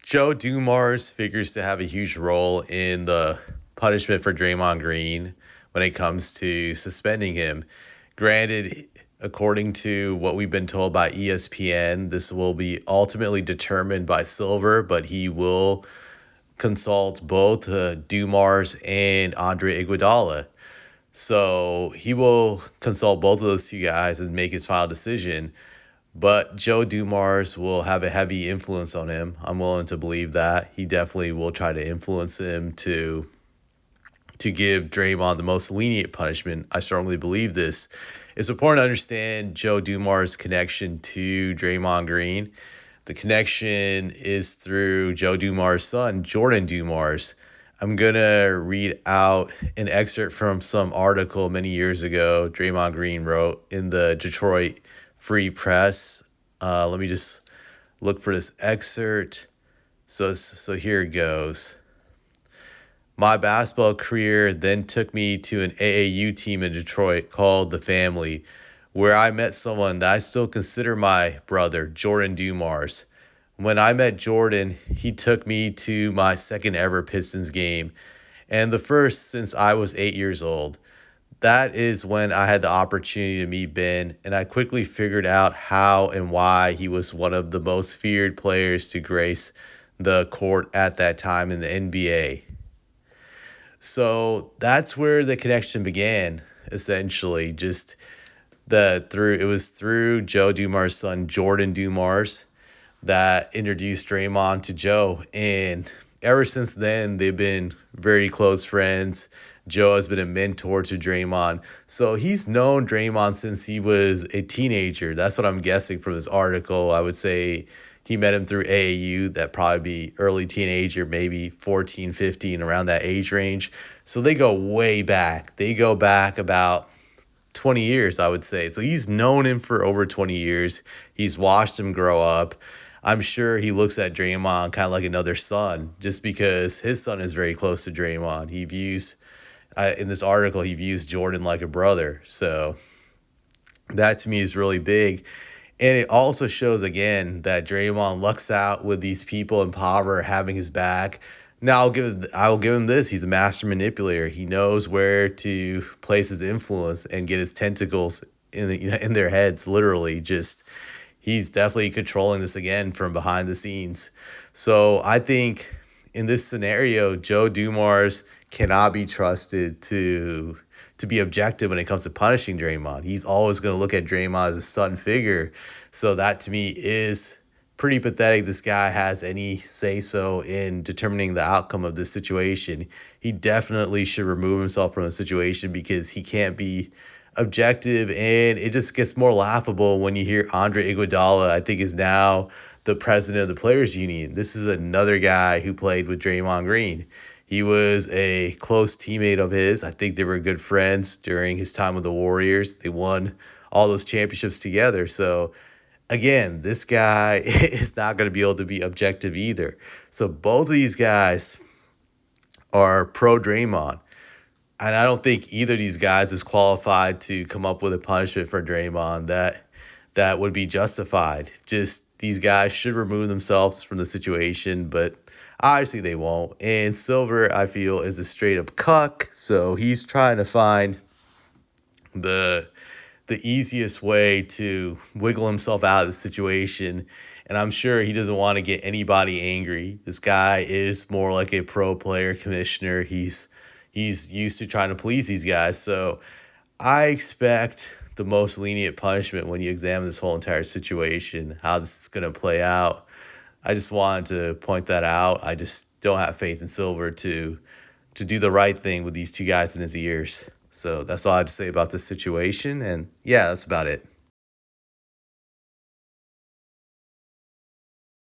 Joe Dumars figures to have a huge role in the punishment for Draymond Green when it comes to suspending him. Granted, according to what we've been told by ESPN, this will be ultimately determined by Silver, but he will consult both Dumars and Andre Iguodala. So he will consult both of those two guys and make his final decision. But Joe Dumars will have a heavy influence on him. I'm willing to believe that. He definitely will try to influence him to give Draymond the most lenient punishment. I strongly believe this. It's important to understand Joe Dumars' connection to Draymond Green. The connection is through Joe Dumars' son, Jordan Dumars. I'm going to read out an excerpt from some article many years ago Draymond Green wrote in the Detroit Free Press. Let me just look for this excerpt. So here it goes. My basketball career then took me to an AAU team in Detroit called The Family, where I met someone that I still consider my brother, Jordan Dumars. When I met Jordan, he took me to my second ever Pistons game, and the first since I was 8 years old. That is when I had the opportunity to meet Ben, and I quickly figured out how and why he was one of the most feared players to grace the court at that time in the NBA. So that's where the connection began, essentially. It was through Joe Dumars' son, Jordan Dumars, that introduced Draymond to Joe. And ever since then, they've been very close friends. Joe has been a mentor to Draymond. So he's known Draymond since he was a teenager. That's what I'm guessing from this article. I would say he met him through AAU. That'd probably be early teenager, maybe 14, 15, around that age range. So they go way back. They go back about 20 years, I would say. So he's known him for over 20 years. He's watched him grow up. I'm sure he looks at Draymond kind of like another son, just because his son is very close to Draymond. He views, in this article, he views Jordan like a brother. So that to me is really big. And it also shows, again, that Draymond lucks out with these people in power having his back. Now, I will give him this. He's a master manipulator. He knows where to place his influence and get his tentacles in their heads, literally. He's definitely controlling this again from behind the scenes. So I think in this scenario, Joe Dumars cannot be trusted to be objective when it comes to punishing Draymond. He's always going to look at Draymond as a son figure. So that to me is pretty pathetic. This guy has any say-so in determining the outcome of this situation. He definitely should remove himself from the situation because he can't be objective, and it just gets more laughable when you hear Andre Iguodala, I think, is now the president of the Players Union. This is another guy who played with Draymond Green. He was a close teammate of his. I think they were good friends during his time with the Warriors. They won all those championships together. So, again, this guy is not going to be able to be objective either. So both of these guys are pro Draymond. And I don't think either of these guys is qualified to come up with a punishment for Draymond that would be justified. Just these guys should remove themselves from the situation, but obviously they won't. And Silver, I feel, is a straight up cuck, so he's trying to find the easiest way to wiggle himself out of the situation. And I'm sure he doesn't want to get anybody angry. This guy is more like a pro player commissioner. He's used to trying to please these guys. So I expect the most lenient punishment when you examine this whole entire situation, how this is going to play out. I just wanted to point that out. I just don't have faith in Silver to do the right thing with these two guys in his ears. So that's all I have to say about this situation. And yeah, that's about it.